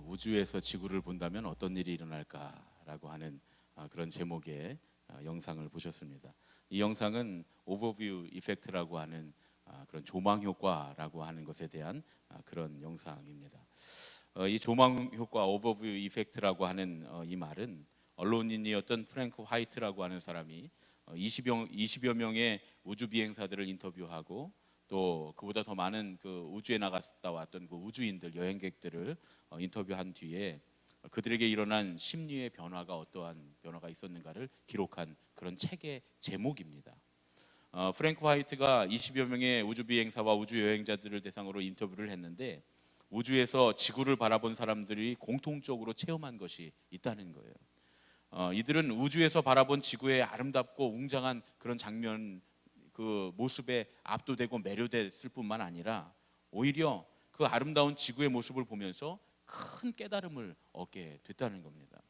우주에서 지구를 본다면 어떤 일이 일어날까라고 하는 그런 제목의 영상을 보셨습니다. 이 영상은 오버뷰 이펙트라고 하는 그런 조망 효과라고 하는 것에 대한 그런 영상입니다. 이 조망 효과, 오버뷰 이펙트라고 하는 이 말은 언론인이었던 프랭크 화이트라고 하는 사람이 20여 명의 우주 비행사들을 인터뷰하고 또 그보다 더 많은 그 우주에 나갔다 왔던 그 우주인들, 여행객들을 인터뷰한 뒤에 그들에게 일어난 심리의 변화가 어떠한 변화가 있었는가를 기록한 그런 책의 제목입니다. 프랭크 화이트가 20여 명의 우주 비행사와 우주 여행자들을 대상으로 인터뷰를 했는데 우주에서 지구를 바라본 사람들이 공통적으로 체험한 것이 있다는 거예요. 이들은 우주에서 바라본 지구의 아름답고 웅장한 그런 장면, 그 모습에 압도되고 매료됐을 뿐만 아니라 오히려 그 아름다운 지구의 모습을 보면서 큰 깨달음을 얻게 됐다는 겁니다.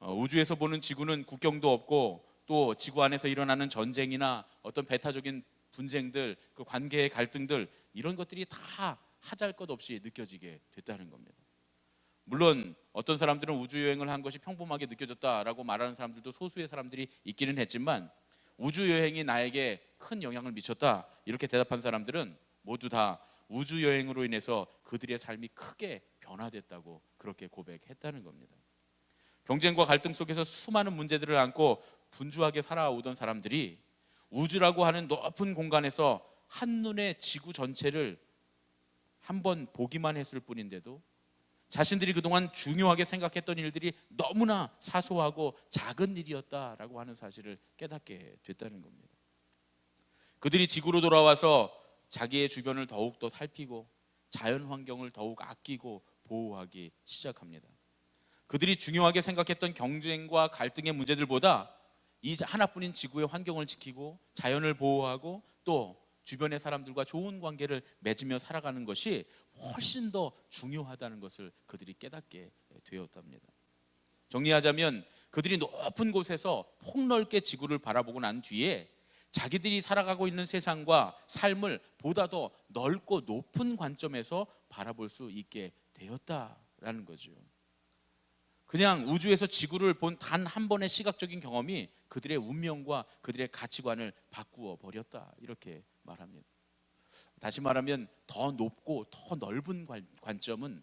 우주에서 보는 지구는 국경도 없고 또 지구 안에서 일어나는 전쟁이나 어떤 배타적인 분쟁들, 그 관계의 갈등들, 이런 것들이 다 하잘것없이 느껴지게 됐다는 겁니다. 물론 어떤 사람들은 우주 여행을 한 것이 평범하게 느껴졌다라고 말하는 사람들도 소수의 사람들이 있기는 했지만 우주 여행이 나에게 큰 영향을 미쳤다 이렇게 대답한 사람들은 모두 다 우주 여행으로 인해서 그들의 삶이 크게 변화됐다고 그렇게 고백했다는 겁니다. 경쟁과 갈등 속에서 수많은 문제들을 안고 분주하게 살아오던 사람들이 우주라고 하는 높은 공간에서 한눈에 지구 전체를 한번 보기만 했을 뿐인데도 자신들이 그동안 중요하게 생각했던 일들이 너무나 사소하고 작은 일이었다라고 하는 사실을 깨닫게 됐다는 겁니다. 그들이 지구로 돌아와서 자기의 주변을 더욱더 살피고 자연 환경을 더욱 아끼고 보호하기 시작합니다. 그들이 중요하게 생각했던 경쟁과 갈등의 문제들보다 이 하나뿐인 지구의 환경을 지키고 자연을 보호하고 또 주변의 사람들과 좋은 관계를 맺으며 살아가는 것이 훨씬 더 중요하다는 것을 그들이 깨닫게 되었답니다. 정리하자면 그들이 높은 곳에서 폭넓게 지구를 바라보고 난 뒤에 자기들이 살아가고 있는 세상과 삶을 보다 더 넓고 높은 관점에서 바라볼 수 있게 되었다라는 거죠. 그냥 우주에서 지구를 본 단 한 번의 시각적인 경험이 그들의 운명과 그들의 가치관을 바꾸어 버렸다 이렇게 말합니다. 다시 말하면 더 높고 더 넓은 관점은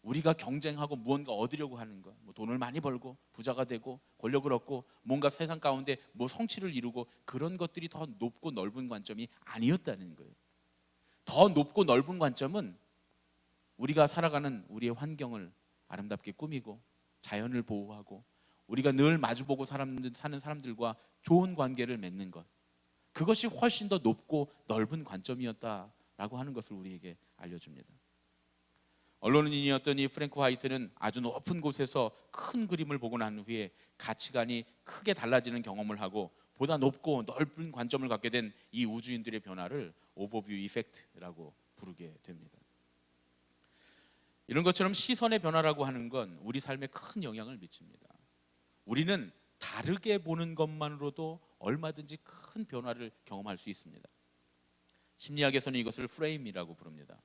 우리가 경쟁하고 무언가 얻으려고 하는 것, 뭐 돈을 많이 벌고 부자가 되고 권력을 얻고 뭔가 세상 가운데 뭐 성취를 이루고 그런 것들이 더 높고 넓은 관점이 아니었다는 거예요. 더 높고 넓은 관점은 우리가 살아가는 우리의 환경을 아름답게 꾸미고 자연을 보호하고 우리가 늘 마주보고 사는 사람들과 좋은 관계를 맺는 것, 그것이 훨씬 더 높고 넓은 관점이었다라고 하는 것을 우리에게 알려줍니다. 언론인이었던 이 프랭크 화이트는 아주 높은 곳에서 큰 그림을 보고 난 후에 가치관이 크게 달라지는 경험을 하고 보다 높고 넓은 관점을 갖게 된 이 우주인들의 변화를 오버뷰 이펙트라고 부르게 됩니다. 이런 것처럼 시선의 변화라고 하는 건 우리 삶에 큰 영향을 미칩니다. 우리는 다르게 보는 것만으로도 얼마든지 큰 변화를 경험할 수 있습니다. 심리학에서는 이것을 프레임이라고 부릅니다.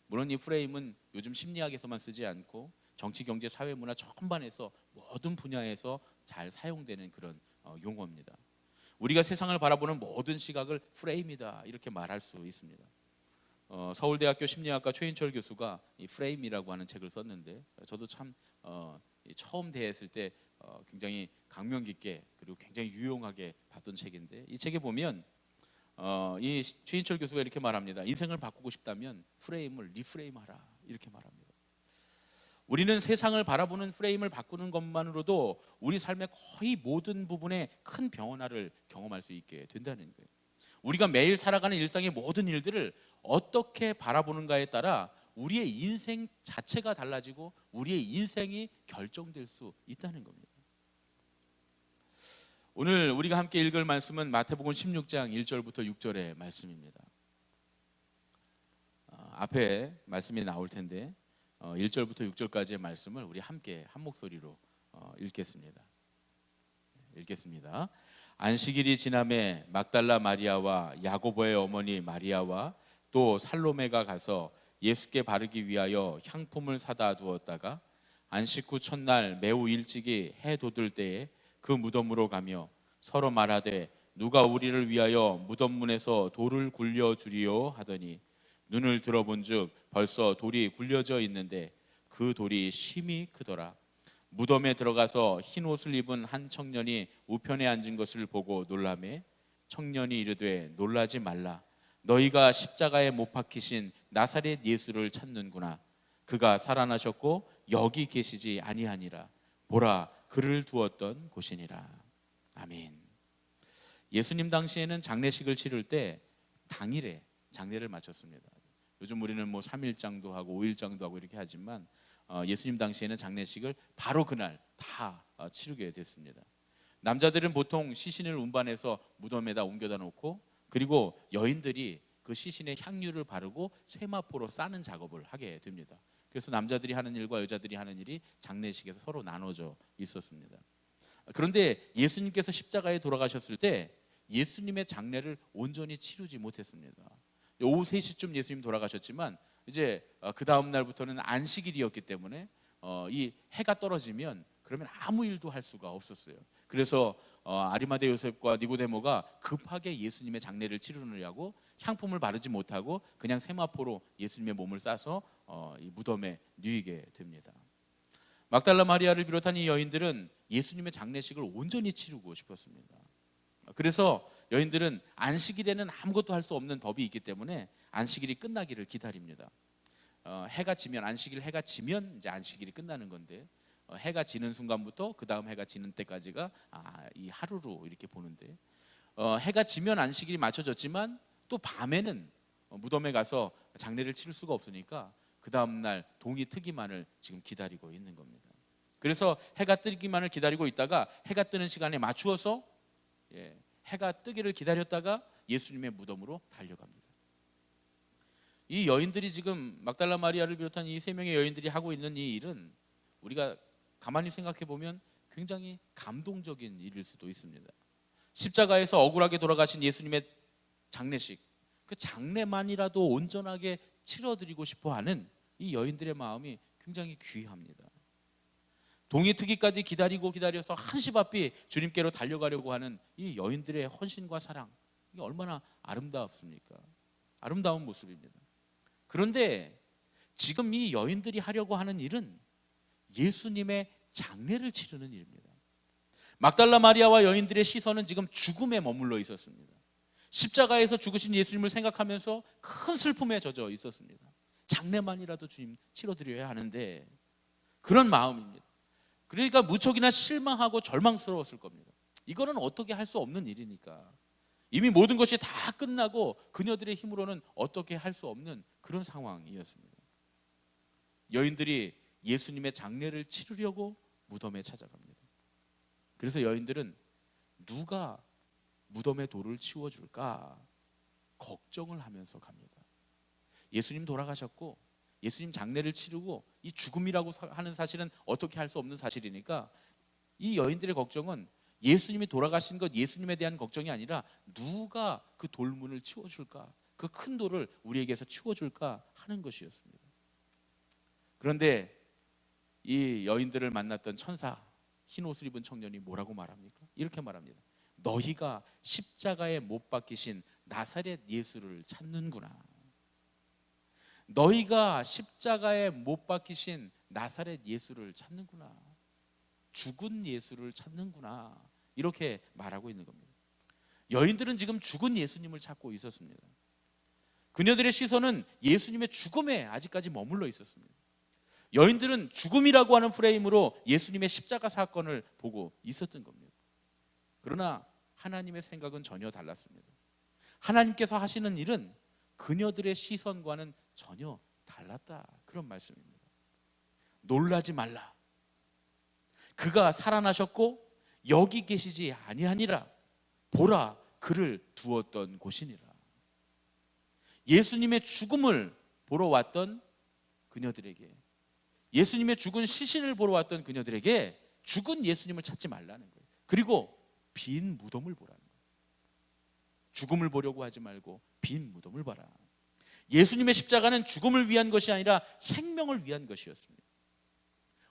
물론 이 프레임은 요즘 심리학에서만 쓰지 않고 정치, 경제, 사회, 문화 전반에서 모든 분야에서 잘 사용되는 그런 용어입니다. 우리가 세상을 바라보는 모든 시각을 프레임이다 이렇게 말할 수 있습니다. 서울대학교 심리학과 최인철 교수가 이 프레임이라고 하는 책을 썼는데 저도 참 처음 대했을 때 굉장히 강명 깊게 그리고 굉장히 유용하게 봤던 책인데 이 책에 보면 이 최인철 교수가 이렇게 말합니다. 인생을 바꾸고 싶다면 프레임을 리프레임하라 이렇게 말합니다. 우리는 세상을 바라보는 프레임을 바꾸는 것만으로도 우리 삶의 거의 모든 부분에 큰 변화를 경험할 수 있게 된다는 거예요. 우리가 매일 살아가는 일상의 모든 일들을 어떻게 바라보는가에 따라 우리의 인생 자체가 달라지고 우리의 인생이 결정될 수 있다는 겁니다. 오늘 우리가 함께 읽을 말씀은 마태복음 16장 1절부터 6절의 말씀입니다. 앞에 말씀이 나올 텐데 1절부터 6절까지의 말씀을 우리 함께 한 목소리로 읽겠습니다. 안식일이 지남에 막달라 마리아와 야고보의 어머니 마리아와 또 살로메가 가서 예수께 바르기 위하여 향품을 사다 두었다가 안식 후 첫날 매우 일찍이 해 돋을 때에 그 무덤으로 가며 서로 말하되 누가 우리를 위하여 무덤 문에서 돌을 굴려 주리요 하더니 눈을 들어본즉 벌써 돌이 굴려져 있는데 그 돌이 심히 크더라. 무덤에 들어가서 흰 옷을 입은 한 청년이 우편에 앉은 것을 보고 놀라매 청년이 이르되 놀라지 말라. 너희가 십자가에 못 박히신 나사렛 예수를 찾는구나. 그가 살아나셨고 여기 계시지 아니하니라. 보라, 그를 두었던 곳이니라. 아멘. 예수님 당시에는 장례식을 치를 때 당일에 장례를 마쳤습니다. 요즘 우리는 뭐 3일장도 하고 5일장도 하고 이렇게 하지만 예수님 당시에는 장례식을 바로 그날 다 치르게 됐습니다. 남자들은 보통 시신을 운반해서 무덤에다 옮겨다 놓고 그리고 여인들이 그 시신에 향유를 바르고 세마포로 싸는 작업을 하게 됩니다. 그래서 남자들이 하는 일과 여자들이 하는 일이 장례식에서 서로 나눠져 있었습니다. 그런데 예수님께서 십자가에 돌아가셨을 때 예수님의 장례를 온전히 치르지 못했습니다. 오후 3시쯤 예수님 돌아가셨지만 이제 그 다음 날부터는 안식일이었기 때문에 이 해가 떨어지면 그러면 아무 일도 할 수가 없었어요. 그래서 아리마대 요셉과 니고데모가 급하게 예수님의 장례를 치르느냐고 향품을 바르지 못하고 그냥 세마포로 예수님의 몸을 싸서 이 무덤에 누이게 됩니다. 막달라 마리아를 비롯한 이 여인들은 예수님의 장례식을 온전히 치르고 싶었습니다. 그래서 여인들은 안식일에는 아무것도 할 수 없는 법이 있기 때문에 안식일이 끝나기를 기다립니다. 해가 지면 안식일 해가 지면 이제 안식일이 끝나는 건데 해가 지는 순간부터 그 다음 해가 지는 때까지가 이 하루로 이렇게 보는데 해가 지면 안식일이 맞춰졌지만 또 밤에는 무덤에 가서 장례를 치를 수가 없으니까 그 다음 날 동이 트기만을 지금 기다리고 있는 겁니다. 그래서 해가 뜨기만을 기다리고 있다가 해가 뜨는 시간에 맞추어서 해가 뜨기를 기다렸다가 예수님의 무덤으로 달려갑니다. 이 여인들이 지금 막달라 마리아를 비롯한 이 3명의 여인들이 하고 있는 이 일은 우리가 가만히 생각해 보면 굉장히 감동적인 일일 수도 있습니다. 십자가에서 억울하게 돌아가신 예수님의 장례식, 그 장례만이라도 온전하게 치러드리고 싶어하는 이 여인들의 마음이 굉장히 귀합니다. 동이 트기까지 기다려서 한시바삐 주님께로 달려가려고 하는 이 여인들의 헌신과 사랑, 이게 얼마나 아름답습니까? 아름다운 모습입니다. 그런데 지금 이 여인들이 하려고 하는 일은 예수님의 장례를 치르는 일입니다. 막달라 마리아와 여인들의 시선은 지금 죽음에 머물러 있었습니다. 십자가에서 죽으신 예수님을 생각하면서 큰 슬픔에 젖어 있었습니다. 장례만이라도 주님 치러드려야 하는데 그런 마음입니다. 그러니까 무척이나 실망하고 절망스러웠을 겁니다. 이거는 어떻게 할 수 없는 일이니까 이미 모든 것이 다 끝나고 그녀들의 힘으로는 어떻게 할 수 없는 그런 상황이었습니다. 여인들이 예수님의 장례를 치르려고 무덤에 찾아갑니다. 그래서 여인들은 누가 무덤의 돌을 치워줄까 걱정을 하면서 갑니다. 예수님 돌아가셨고 예수님 장례를 치르고 이 죽음이라고 하는 사실은 어떻게 할 수 없는 사실이니까 이 여인들의 걱정은 예수님이 돌아가신 것, 예수님에 대한 걱정이 아니라 누가 그 돌문을 치워줄까, 그 큰 돌을 우리에게서 치워줄까 하는 것이었습니다. 그런데 이 여인들을 만났던 천사, 흰 옷을 입은 청년이 뭐라고 말합니까? 이렇게 말합니다. 너희가 십자가에 못 박히신 나사렛 예수를 찾는구나. 너희가 십자가에 못 박히신 나사렛 예수를 찾는구나. 죽은 예수를 찾는구나. 이렇게 말하고 있는 겁니다. 여인들은 지금 죽은 예수님을 찾고 있었습니다. 그녀들의 시선은 예수님의 죽음에 아직까지 머물러 있었습니다. 여인들은 죽음이라고 하는 프레임으로 예수님의 십자가 사건을 보고 있었던 겁니다. 그러나 하나님의 생각은 전혀 달랐습니다. 하나님께서 하시는 일은 그녀들의 시선과는 전혀 달랐다, 그런 말씀입니다. 놀라지 말라. 그가 살아나셨고 여기 계시지 아니하니라. 보라, 그를 두었던 곳이니라. 예수님의 죽음을 보러 왔던 그녀들에게, 예수님의 죽은 시신을 보러 왔던 그녀들에게 죽은 예수님을 찾지 말라는 거예요. 그리고 빈 무덤을 보라는 거예요. 죽음을 보려고 하지 말고 빈 무덤을 봐라. 예수님의 십자가는 죽음을 위한 것이 아니라 생명을 위한 것이었습니다.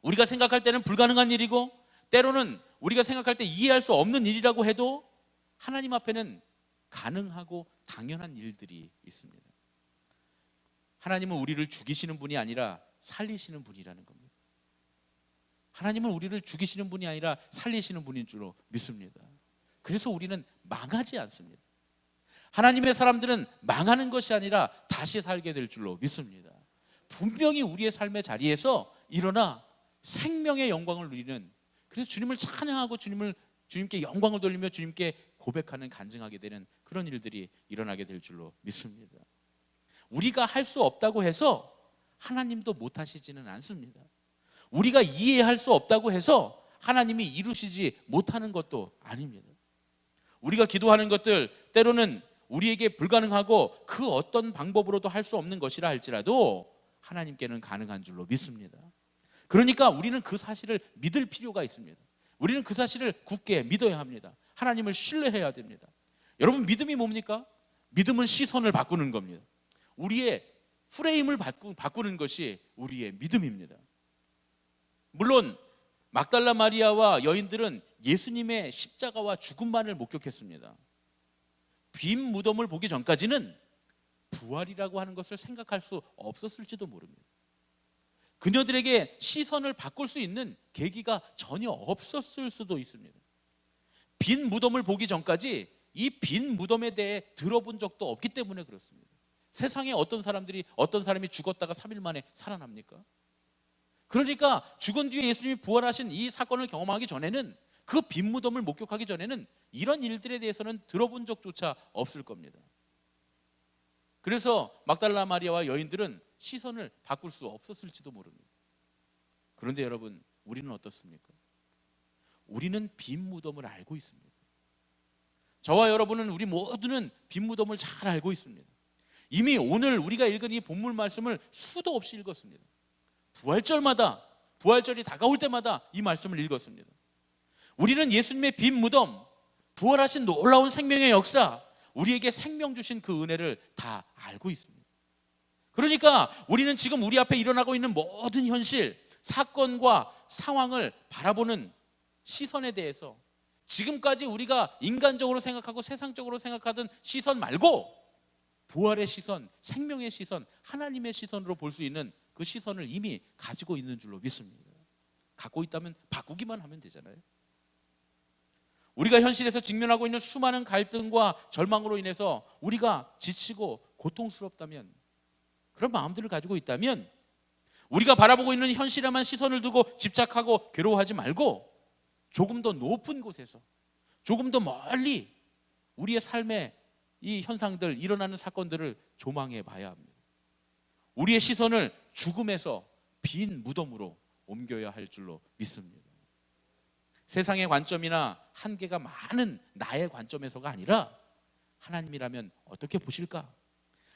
우리가 생각할 때는 불가능한 일이고 때로는 우리가 생각할 때 이해할 수 없는 일이라고 해도 하나님 앞에는 가능하고 당연한 일들이 있습니다. 하나님은 우리를 죽이시는 분이 아니라 살리시는 분이라는 겁니다. 하나님은 우리를 죽이시는 분이 아니라 살리시는 분인 줄로 믿습니다. 그래서 우리는 망하지 않습니다. 하나님의 사람들은 망하는 것이 아니라 다시 살게 될 줄로 믿습니다. 분명히 우리의 삶의 자리에서 일어나 생명의 영광을 누리는, 그래서 주님을 찬양하고 주님께 영광을 돌리며 주님께 고백하는, 간증하게 되는 그런 일들이 일어나게 될 줄로 믿습니다. 우리가 할 수 없다고 해서 하나님도 못하시지는 않습니다. 우리가 이해할 수 없다고 해서 하나님이 이루시지 못하는 것도 아닙니다. 우리가 기도하는 것들 때로는 우리에게 불가능하고 그 어떤 방법으로도 할 수 없는 것이라 할지라도 하나님께는 가능한 줄로 믿습니다. 그러니까 우리는 그 사실을 믿을 필요가 있습니다. 우리는 그 사실을 굳게 믿어야 합니다. 하나님을 신뢰해야 됩니다. 여러분, 믿음이 뭡니까? 믿음은 시선을 바꾸는 겁니다. 우리의 프레임을 바꾸는 것이 우리의 믿음입니다. 물론 막달라 마리아와 여인들은 예수님의 십자가와 죽음만을 목격했습니다. 빈 무덤을 보기 전까지는 부활이라고 하는 것을 생각할 수 없었을지도 모릅니다. 그녀들에게 시선을 바꿀 수 있는 계기가 전혀 없었을 수도 있습니다. 빈 무덤을 보기 전까지 이 빈 무덤에 대해 들어본 적도 없기 때문에 그렇습니다. 세상에 어떤 사람이 죽었다가 3일 만에 살아납니까? 그러니까 죽은 뒤에 예수님이 부활하신 이 사건을 경험하기 전에는, 그 빈 무덤을 목격하기 전에는 이런 일들에 대해서는 들어본 적조차 없을 겁니다. 그래서 막달라 마리아와 여인들은 시선을 바꿀 수 없었을지도 모릅니다. 그런데 여러분, 우리는 어떻습니까? 우리는 빈 무덤을 알고 있습니다. 저와 여러분은, 우리 모두는 빈 무덤을 잘 알고 있습니다. 이미 오늘 우리가 읽은 이 본문 말씀을 수도 없이 읽었습니다. 부활절이 다가올 때마다 이 말씀을 읽었습니다. 우리는 예수님의 빈 무덤, 부활하신 놀라운 생명의 역사, 우리에게 생명 주신 그 은혜를 다 알고 있습니다. 그러니까 우리는 지금 우리 앞에 일어나고 있는 모든 현실, 사건과 상황을 바라보는 시선에 대해서, 지금까지 우리가 인간적으로 생각하고 세상적으로 생각하던 시선 말고 부활의 시선, 생명의 시선, 하나님의 시선으로 볼 수 있는 그 시선을 이미 가지고 있는 줄로 믿습니다. 갖고 있다면 바꾸기만 하면 되잖아요. 우리가 현실에서 직면하고 있는 수많은 갈등과 절망으로 인해서 우리가 지치고 고통스럽다면, 그런 마음들을 가지고 있다면, 우리가 바라보고 있는 현실에만 시선을 두고 집착하고 괴로워하지 말고 조금 더 높은 곳에서, 조금 더 멀리 우리의 삶의 이 현상들, 일어나는 사건들을 조망해 봐야 합니다. 우리의 시선을 죽음에서 빈 무덤으로 옮겨야 할 줄로 믿습니다. 세상의 관점이나 한계가 많은 나의 관점에서가 아니라, 하나님이라면 어떻게 보실까?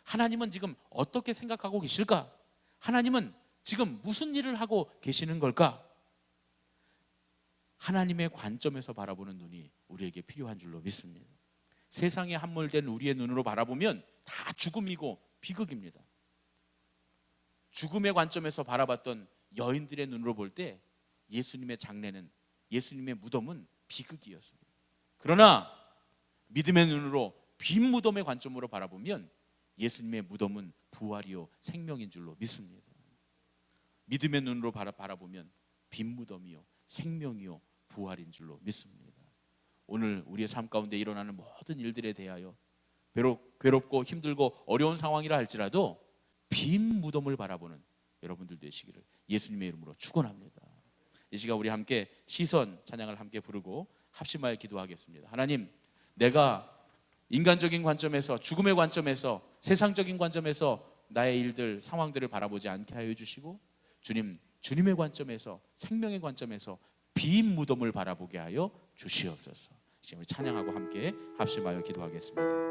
하나님은 지금 어떻게 생각하고 계실까? 하나님은 지금 무슨 일을 하고 계시는 걸까? 하나님의 관점에서 바라보는 눈이 우리에게 필요한 줄로 믿습니다. 세상에 함몰된 우리의 눈으로 바라보면 다 죽음이고 비극입니다. 죽음의 관점에서 바라봤던 여인들의 눈으로 볼 때 예수님의 장례는, 예수님의 무덤은 비극이었습니다. 그러나 믿음의 눈으로 빈 무덤의 관점으로 바라보면 예수님의 무덤은 부활이요 생명인 줄로 믿습니다. 믿음의 눈으로 바라보면 빈 무덤이요 생명이요 부활인 줄로 믿습니다. 오늘 우리의 삶 가운데 일어나는 모든 일들에 대하여 괴롭고 힘들고 어려운 상황이라 할지라도 빈 무덤을 바라보는 여러분들 되시기를 예수님의 이름으로 축원합니다. 이 시간 우리 함께 시선 찬양을 함께 부르고 합심하여 기도하겠습니다. 하나님, 내가 인간적인 관점에서, 죽음의 관점에서, 세상적인 관점에서 나의 일들, 상황들을 바라보지 않게 하여 주시고, 주님의 관점에서, 생명의 관점에서 빈 무덤을 바라보게 하여 주시옵소서. 지금 우리 찬양하고 함께 합심하여 기도하겠습니다.